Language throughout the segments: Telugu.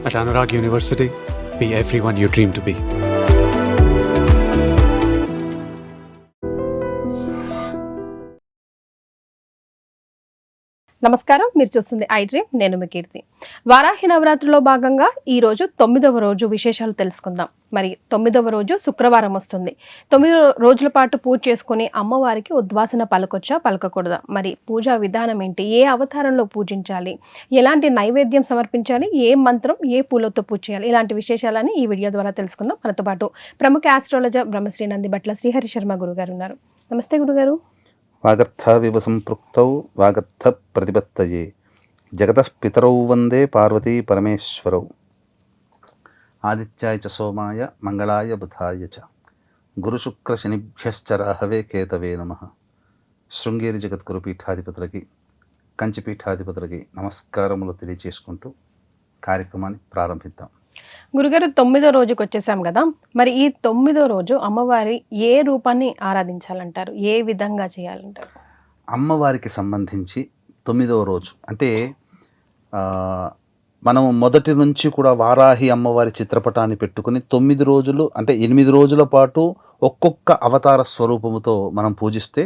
At Anurag University, be everyone you dream to be. నమస్కారం, మీరు చూస్తుంది ఐ డ్రీమ్. నేను మీ కీర్తి. వారాహి నవరాత్రిలో భాగంగా ఈ రోజు 9వ రోజు విశేషాలు తెలుసుకుందాం. మరి 9వ రోజు శుక్రవారం వస్తుంది. 9 రోజుల పాటు పూజ చేసుకుని అమ్మవారికి ఉద్వాసన పలకొచ్చా పలకకూడదా, మరి పూజా విధానం ఏంటి, ఏ అవతారంలో పూజించాలి, ఎలాంటి నైవేద్యం సమర్పించాలి, ఏ మంత్రం ఏ పూలతో పూజ చేయాలి, ఇలాంటి విశేషాలని ఈ వీడియో ద్వారా తెలుసుకుందాం. మనతో పాటు ప్రముఖ ఆస్ట్రాలజర్ బ్రహ్మశ్రీ నందిబట్ల శ్రీహరి శర్మ గురుగారు ఉన్నారు. నమస్తే గురుగారు. వాగర్థావివ సంపృక్తౌ వాగర్థ ప్రతిపత్తయే జగతః పితరౌ వందే పార్వతీ పరమేశ్వరౌ ఆదిత్యాయ చ సోమాయ మంగళాయ బుధాయ చ గురుశుక్ర శనిభ్యశ్చ రాహవే కేతవే నమః. శృంగేరి జగద్గురు పీఠాధిపతులకి కంచి పీఠాధిపతులకి నమస్కారములు తెలియజేసుకుంటూ కార్యక్రమాన్ని ప్రారంభిద్దాం. గురుగారు, 9వ రోజుకి వచ్చేసాం కదా, మరి ఈ 9వ రోజు అమ్మవారి ఏ రూపాన్ని ఆరాధించాలంటారు, ఏ విధంగా చేయాలంటారు? అమ్మవారికి సంబంధించి 9వ రోజు అంటే మనం మొదటి నుంచి కూడా వారాహి అమ్మవారి చిత్రపటాన్ని పెట్టుకుని 9 రోజులు అంటే 8 రోజుల పాటు ఒక్కొక్క అవతార స్వరూపముతో మనం పూజిస్తే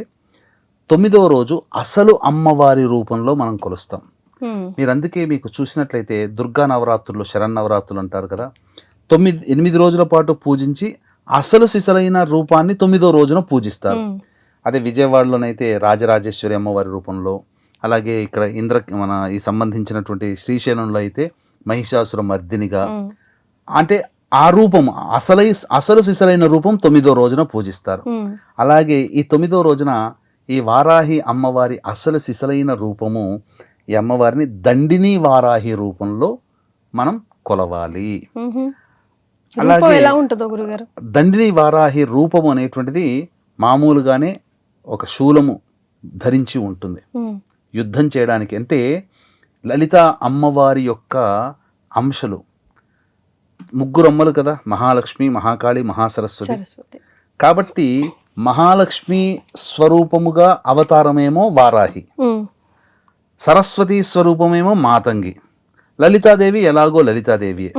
9వ రోజు అసలు అమ్మవారి రూపంలో మనం కొలుస్తాం. మీరు అందుకే మీకు చూసినట్లయితే దుర్గా నవరాత్రులు, శరన్నవరాత్రులు అంటారు కదా, 8 రోజుల పాటు పూజించి అసలు సిసలైన రూపాన్ని 9వ రోజున పూజిస్తారు. అదే విజయవాడలోనైతే రాజరాజేశ్వరి అమ్మవారి రూపంలో, అలాగే ఇక్కడ మన ఈ సంబంధించినటువంటి శ్రీశైలంలో అయితే మహిషాసుర మర్దినిగా, అంటే ఆ రూపం అసలు సిసలైన రూపం 9వ రోజున పూజిస్తారు. అలాగే ఈ 9వ రోజున ఈ వారాహి అమ్మవారి అసలు సిసలైన రూపము ఈ అమ్మవారిని దండిని వారాహి రూపంలో మనం కొలవాలి. అలాగే దండిని వారాహి రూపము అనేటువంటిది మామూలుగానే ఒక శూలము ధరించి ఉంటుంది యుద్ధం చేయడానికి. అంటే లలిత అమ్మవారి యొక్క అంశలు 3 అమ్మలు కదా, మహాలక్ష్మి, మహాకాళి, మహాసరస్వతి. కాబట్టి మహాలక్ష్మి స్వరూపముగా అవతారమేమో వారాహి, సరస్వతి స్వరూపమేమో మాతంగి, లలితాదేవి ఎలాగో లలితాదేవియే.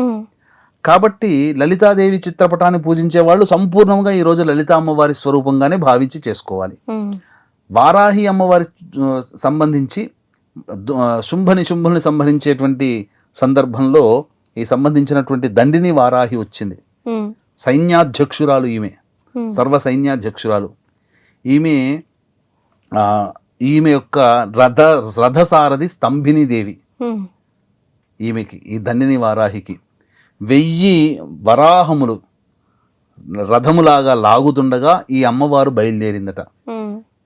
కాబట్టి లలితాదేవి చిత్రపటాన్ని పూజించే వాళ్ళు సంపూర్ణంగా ఈరోజు లలిత అమ్మవారి స్వరూపంగానే భావించి చేసుకోవాలి. వారాహి అమ్మవారి సంబంధించి శుంభుల్ని సంహరించేటువంటి సందర్భంలో ఈ సంబంధించినటువంటి దండిని వారాహి వచ్చింది. సైన్యాధ్యక్షురాలు ఈమె, సర్వ సైన్యాధ్యక్షురాలు ఈమె యొక్క రథసారథి స్తంభిని దేవి. ఈమెకి, ఈ దండిని వారాహికి 1000 వరాహములు రథములాగా లాగుతుండగా ఈ అమ్మవారు బయలుదేరిందట.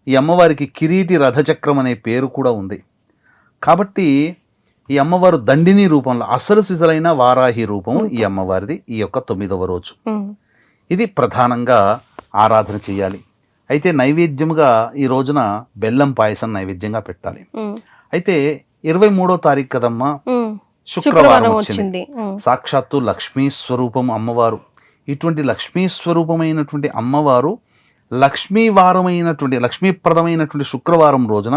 ఈ అమ్మవారికి కిరీటి రథచక్రం అనే పేరు కూడా ఉంది. కాబట్టి ఈ అమ్మవారు దండిని రూపంలో అసలు సిసలైన వారాహి రూపము ఈ అమ్మవారిది ఈ యొక్క 9వ రోజు. ఇది ప్రధానంగా ఆరాధన చేయాలి. అయితే నైవేద్యముగా ఈ రోజున బెల్లం పాయసం నైవేద్యంగా పెట్టాలి. అయితే 23వ తారీఖు కదమ్మా, శుక్రవారం వచ్చింది. సాక్షాత్తు లక్ష్మీ స్వరూపం అమ్మవారు. ఇటువంటి లక్ష్మీ స్వరూపమైనటువంటి అమ్మవారు లక్ష్మీప్రదమైనటువంటి శుక్రవారం రోజున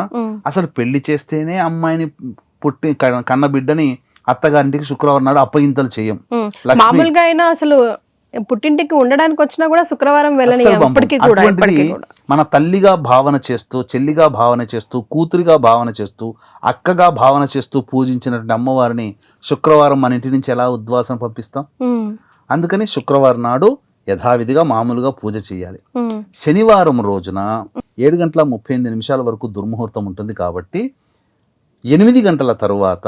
అసలు పెళ్లి చేస్తేనే అమ్మాయిని పుట్టి కన్న బిడ్డని అత్తగారింటికి శుక్రవారం నాడు అప్పగింతలు చేయం. మామూలుగా అయినా అసలు పుట్టింటికి ఉండడానికి వచ్చినా కూడా శుక్రవారం వెళ్ళని. మన తల్లిగా భావన చేస్తూ, చెల్లిగా భావన చేస్తూ, కూతురిగా భావన చేస్తూ, అక్కగా భావన చేస్తూ పూజించినటువంటి అమ్మవారిని శుక్రవారం మన ఇంటి నుంచి ఎలా ఉద్వాసన పంపిస్తాం? అందుకని శుక్రవారం నాడు యథావిధిగా మామూలుగా పూజ చేయాలి. శనివారం రోజున 7:38 వరకు దుర్ముహూర్తం ఉంటుంది. కాబట్టి 8 గంటల తరువాత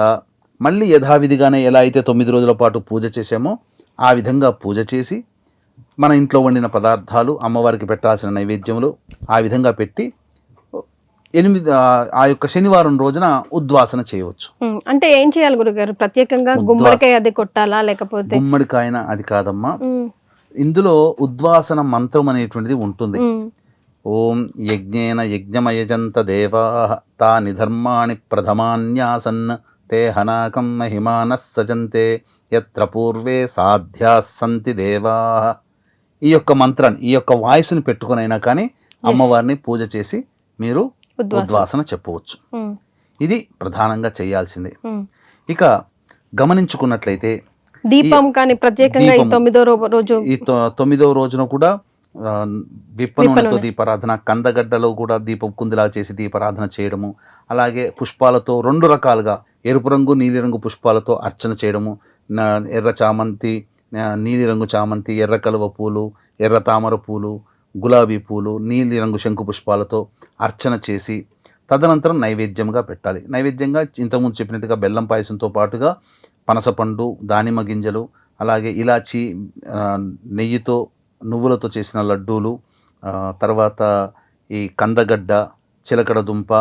మళ్ళీ యథావిధిగానే ఎలా అయితే 9 రోజుల పాటు పూజ చేసామో ఆ విధంగా పూజ చేసి మన ఇంట్లో వండిన పదార్థాలు, అమ్మవారికి పెట్టాల్సిన నైవేద్యములు ఆ విధంగా పెట్టి ఆ యొక్క శనివారం రోజున ఉద్వాసన చేయవచ్చు. అంటే ఏం చేయాలి గురుగారు? ప్రత్యేకంగా గుమ్మడికాయ అది కొట్టాలా, లేకపోతే? గుమ్మడికాయన అది కాదమ్మా, ఇందులో ఉద్వాసన మంత్రం అనేటువంటిది ఉంటుంది. ఓం యజ్ఞేన యజ్ఞమయజంత దేవాః తాని ధర్మాణి ప్రథమాన్యాసన్ తే హనాకం మహిమానః సజంతే యత్ర పూర్వే సాధ్యాః సంతి దేవాః. ఈ యొక్క మంత్రాన్ని, ఈ యొక్క వాయిస్ని పెట్టుకునైనా కానీ అమ్మవారిని పూజ చేసి మీరు ఉద్వాసన చెప్పవచ్చు. ఇది ప్రధానంగా చేయాల్సిందే. ఇక గమనించుకున్నట్లయితే దీపం కానీ ప్రత్యేకంగా ఈ దీపము. 9వ రోజు ఈ 9వ రోజున కూడా విప్ప నూనెతో దీపారాధన, కందగడ్డలో కూడా దీపం కుందిలా చేసి దీపారాధన చేయడము, అలాగే పుష్పాలతో 2 రకాలుగా ఎరుపు రంగు నీలిరంగు పుష్పాలతో అర్చన చేయడము, ఎర్ర చామంతి, నీలిరంగు చామంతి, ఎర్ర కలువ పూలు, ఎర్ర తామర పూలు, గులాబీ పూలు, నీలిరంగు శంకు పుష్పాలతో అర్చన చేసి తదనంతరం నైవేద్యంగా పెట్టాలి. నైవేద్యంగా ఇంతకుముందు చెప్పినట్టుగా బెల్లం పాయసంతో పాటుగా పనసపండు, దానిమ్మ గింజలు, అలాగే ఇలాచి, నెయ్యితో నువ్వులతో చేసిన లడ్డూలు, తర్వాత ఈ కందగడ్డ, చిలకడ దుంప,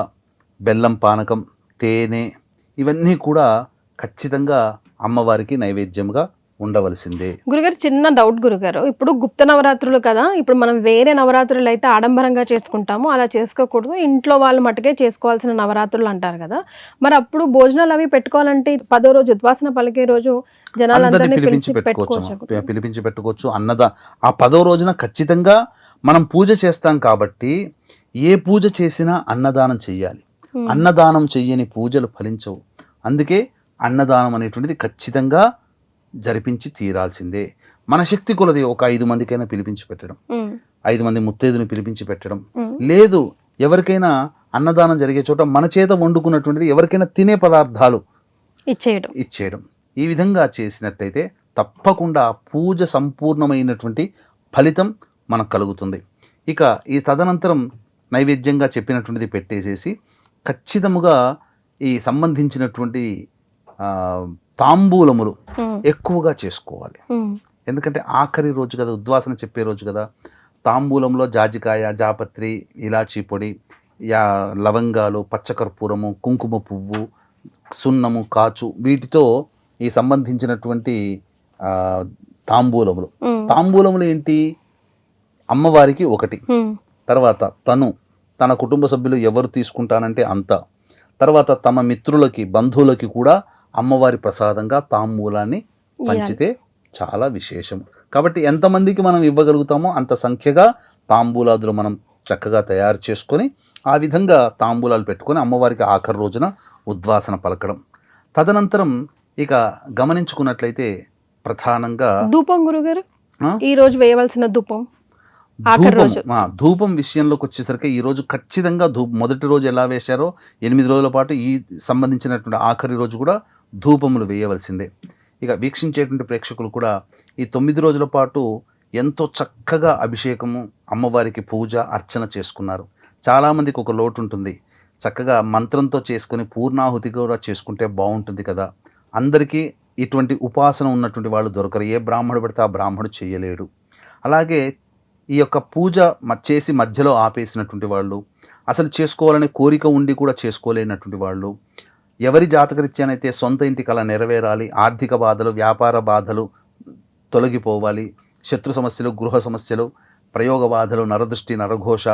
బెల్లం పానకం, తేనె, ఇవన్నీ కూడా ఖచ్చితంగా అమ్మవారికి నైవేద్యంగా ఉండవలసిందే. గురుగారు చిన్న డౌట్ గురుగారు, ఇప్పుడు గుప్త నవరాత్రులు కదా, ఇప్పుడు మనం వేరే నవరాత్రులు అయితే ఆడంబరంగా చేసుకుంటాము, అలా చేసుకోకూడదు, ఇంట్లో వాళ్ళు మటుకే చేసుకోవాల్సిన నవరాత్రులు అంటారు కదా, మరి అప్పుడు భోజనాలు అవి పెట్టుకోవాలంటే 10వ రోజు ఉద్వాసన పలికే రోజు జనాలందరినీ పిలిపించి పెట్టుకోవచ్చు. ఆ 10వ రోజున ఖచ్చితంగా మనం పూజ చేస్తాం కాబట్టి ఏ పూజ చేసినా అన్నదానం చెయ్యాలి. అన్నదానం చెయ్యని పూజలు ఫలించవు. అందుకే అన్నదానం అనేటువంటిది ఖచ్చితంగా జరిపించి తీరాల్సిందే. మన శక్తి కొలది ఒక 5 మందికైనా పిలిపించి పెట్టడం, 5 మంది ముత్తైదుని పిలిపించి పెట్టడం, లేదు ఎవరికైనా అన్నదానం జరిగే చోట మన చేత వండుకున్నటువంటిది ఎవరికైనా తినే పదార్థాలు ఇచ్చేయడం. ఈ విధంగా చేసినట్టయితే తప్పకుండా పూజ సంపూర్ణమైనటువంటి ఫలితం మనకు కలుగుతుంది. ఇక ఈ తదనంతరం నైవేద్యంగా చెప్పినటువంటిది పెట్టేసేసి ఖచ్చితముగా ఈ సంబంధించినటువంటి తాంబూలములు ఎక్కువగా చేసుకోవాలి. ఎందుకంటే ఆఖరి రోజు కదా, ఉద్వాసన చెప్పే రోజు కదా. తాంబూలంలో జాజికాయ, జాపత్రి, ఇలాచీ పొడి, లవంగాలు, పచ్చకర్పూరము, కుంకుమ పువ్వు, సున్నము, కాచు, వీటితో ఈ సంబంధించినటువంటి తాంబూలములు ఏంటి? అమ్మవారికి ఒకటి, తర్వాత తన కుటుంబ సభ్యులు ఎవరు తీసుకుంటానంటే అంత, తర్వాత తమ మిత్రులకి, బంధువులకి కూడా అమ్మవారి ప్రసాదంగా తాంబూలాన్ని పంచితే చాలా విశేషం. కాబట్టి ఎంతమందికి మనం ఇవ్వగలుగుతామో అంత సంఖ్యగా తాంబూలాదులు మనం చక్కగా తయారు చేసుకొని ఆ విధంగా తాంబూలాలు పెట్టుకొని అమ్మవారికి ఆఖరి రోజున ఉద్వాసన పలకడం. తదనంతరం ఇక గమనించుకున్నట్లయితే ప్రధానంగా ధూపం గురుగారు, ఈ రోజు వేయవలసిన ధూపం విషయంలోకి వచ్చేసరికి ఈ రోజు ఖచ్చితంగా మొదటి రోజు ఎలా వేశారో 8 రోజుల పాటు ఈ సంబంధించినటువంటి ఆఖరి రోజు కూడా ధూపములు వేయవలసిందే. ఇక వీక్షించేటువంటి ప్రేక్షకులు కూడా ఈ 9 రోజుల పాటు ఎంతో చక్కగా అభిషేకము, అమ్మవారికి పూజ, అర్చన చేసుకున్నారు. చాలామందికి ఒక లోటు ఉంటుంది, చక్కగా మంత్రంతో చేసుకొని పూర్ణాహుతి కూడా చేసుకుంటే బాగుంటుంది కదా. అందరికీ ఇటువంటి ఉపాసన ఉన్నటువంటి వాళ్ళు దొరకరు. ఏ బ్రాహ్మడు పడితే ఆ బ్రాహ్మడు చేయలేడు. అలాగే ఈ యొక్క పూజ చేసి మధ్యలో ఆపేసినటువంటి వాళ్ళు, అసలు చేసుకోవాలనే కోరిక ఉండి కూడా చేసుకోలేనటువంటి వాళ్ళు, ఎవరి జాతకరీత్యానైతే సొంత ఇంటి కల నెరవేరాలి, ఆర్థిక బాధలు, వ్యాపార బాధలు తొలగిపోవాలి, శత్రు సమస్యలు, గృహ సమస్యలు, ప్రయోగ బాధలు, నరదృష్టి, నరఘోష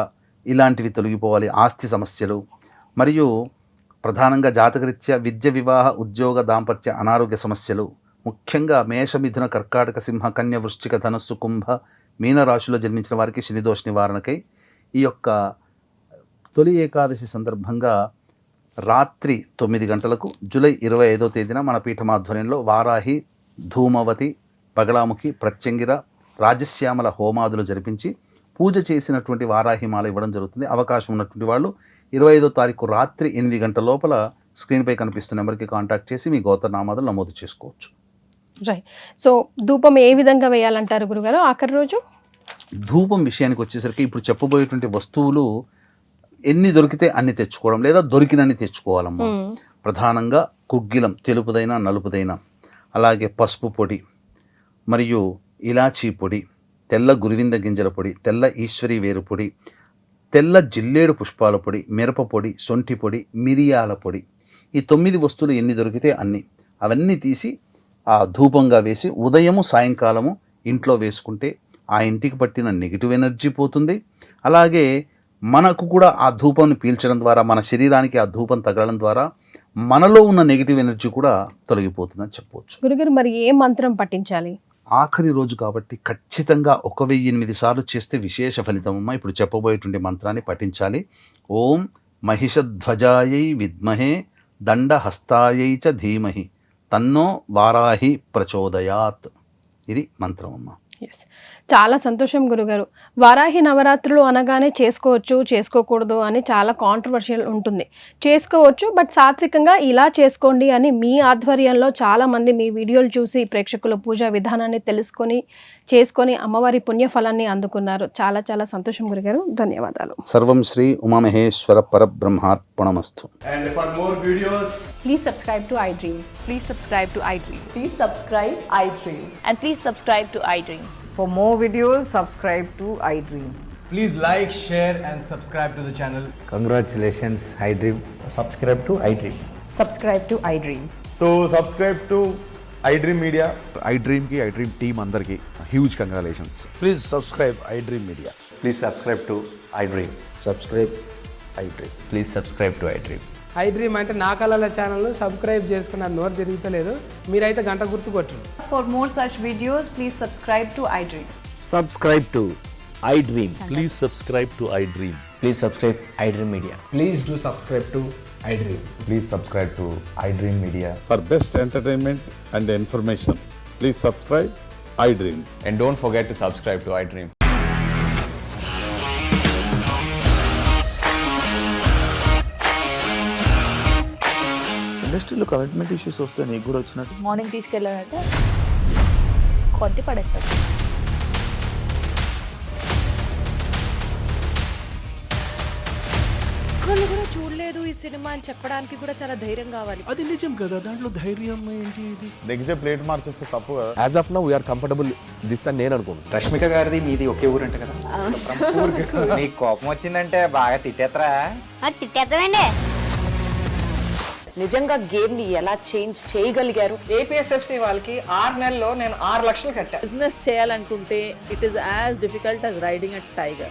ఇలాంటివి తొలగిపోవాలి, ఆస్తి సమస్యలు, మరియు ప్రధానంగా జాతకరీత్యా విద్య, వివాహ, ఉద్యోగ, దాంపత్య, అనారోగ్య సమస్యలు, ముఖ్యంగా మేష, మిథున, కర్కాటక, సింహ, కన్య, వృశ్చిక, ధనస్సు, కుంభ, మీన రాశిలో జన్మించిన వారికి శనిదోష నివారణకై ఈ యొక్క తొలి ఏకాదశి సందర్భంగా రాత్రి 9 గంటలకు జూలై 25వ తేదీన మన పీఠమాధ్వర్యంలో వారాహి, ధూమవతి, బగళాముఖి, ప్రత్యంగిర, రాజశ్యామల హోమాదులు జరిపించి పూజ చేసినటువంటి వారాహిమాల ఇవ్వడం జరుగుతుంది. అవకాశం ఉన్నటువంటి వాళ్ళు 25వ తారీఖు రాత్రి 8 గంటల లోపల స్క్రీన్పై కనిపిస్తున్న నెంబర్కి కాంటాక్ట్ చేసి మీ గోత్రనామాదులు నమోదు చేసుకోవచ్చు. రైట్. సో ధూపం ఏ విధంగా వేయాలంటారు గురుగారు ఆఖరి రోజు? ధూపం విషయానికి వచ్చేసరికి ఇప్పుడు చెప్పబోయేటువంటి వస్తువులు ఎన్ని దొరికితే అన్ని తెచ్చుకోవడం, లేదా దొరికినన్ని తెచ్చుకోవాలమ్మా. ప్రధానంగా కుగ్గిలం, తెలుపుదైనా నలుపుదైనా, అలాగే పసుపు పొడి, మరియు ఇలాచీ పొడి, తెల్ల గురువింద గింజల పొడి, తెల్ల ఈశ్వరి వేరు పొడి, తెల్ల జిల్లేడు పుష్పాల పొడి, మిరప పొడి, సొంఠి పొడి, మిరియాల పొడి, ఈ 9 వస్తువులు ఎన్ని దొరికితే అన్ని, అవన్నీ తీసి ఆ ధూపంగా వేసి ఉదయము సాయంకాలము ఇంట్లో వేసుకుంటే ఆ ఇంటికి పట్టిన నెగిటివ్ ఎనర్జీ పోతుంది. అలాగే మనకు కూడా ఆ ధూపాన్ని పీల్చడం ద్వారా, మన శరీరానికి ఆ ధూపం తగలడం ద్వారా మనలో ఉన్న నెగిటివ్ ఎనర్జీ కూడా తొలగిపోతుందని చెప్పవచ్చు. గురుగారు మరి ఏ మంత్రం పఠించాలి? ఆఖరి రోజు కాబట్టి ఖచ్చితంగా 1008 సార్లు చేస్తే విశేష ఫలితం అమ్మా. ఇప్పుడు చెప్పబోయేటువంటి మంత్రాన్ని పఠించాలి. ఓం మహిషధ్వజాయై విద్మహే దండహస్తాయై చ ధీమహి తన్నో వారాహి ప్రచోదయాత్. ఇది మంత్రం అమ్మ. ఎస్, చాలా సంతోషం గురుగారు. వారాహి నవరాత్రులు అనగానే చేసుకోవచ్చు చేసుకోకూడదు అని చాలా కాంట్రవర్షియల్ ఉంటుంది. చేసుకోవచ్చు, బట్ సాత్వికంగా ఇలా చేసుకోండి అని మీ ఆధ్వర్యంలో చాలామంది మీ వీడియోలు చూసి ప్రేక్షకులు పూజా విధానాన్ని తెలుసుకొని చేసుకొని అమ్మవారి పుణ్యఫలాన్ని అందుకున్నారు. చాలా చాలా సంతోషం గురుగారు, ధన్యవాదాలు. సర్వం Shri Umamaheshwara పరబ్రహ్మార్పణమస్తు. And for more videos, Please subscribe to iDream. Please subscribe to iDream. Please subscribe iDream. And please subscribe to iDream. For more videos, subscribe to iDream. please like, share and subscribe to the channel. Congratulations, iDream. Subscribe to iDream. Subscribe to iDream. So subscribe to iDream Media. iDream की iDream team अंदर की huge congratulations. Please subscribe iDream Media. Please subscribe to iDream. Subscribe iDream. Please subscribe to iDream. iDream అంటే నా కళల ఛానల్ను సబ్స్క్రైబ్ చేసుకున్న నోరు తిరుగుతలేదు, మీరైతే గంట గుర్తు కొట్టండి. For more such videos, please subscribe to iDream. Subscribe to iDream. Please subscribe to iDream. Please subscribe iDream Media. Please do subscribe to iDream. Please subscribe to iDream Media. For best entertainment and information, please subscribe iDream. And don't forget to subscribe to iDream. ఇండస్ట్రీలో కమిట్మెంట్ ఇష్యూస్ వస్తే నీకు కూడా వచ్చినట్టు మార్నింగ్ తీసుకెళ్ళారంటే కొట్టి పడేస్తారు. ఒక్కళ్ళు కూడా చూడలేదు ఈ సినిమా అని చెప్పడానికి కూడా చాలా ధైర్యం కావాలి. అది నిజం కదా, దాంట్లో ధైర్యం ఏంటి? ఇది నెక్స్ట్ డే ప్లేట్ మార్చేస్తే తప్పు కదా. As of now we are comfortable this అని నేను అనుకుంటున్నాను. రష్మిక గారిది మీది ఒకే ఊరు అంట కదా. నీకు కోపం వచ్చిందంటే బాగా తిట్టేత్తరా? తిట్టేద్దామండి. నిజంగా గేమ్ ని ఎలా చేంజ్ చేయగలిగారు? ఏపీఎస్ఎఫ్సి వాళ్ళకి 6 నెలల్లో నేను 6 లక్షలు కట్టా. బిజినెస్ చేయాలనుకుంటే it is as difficult as riding a tiger.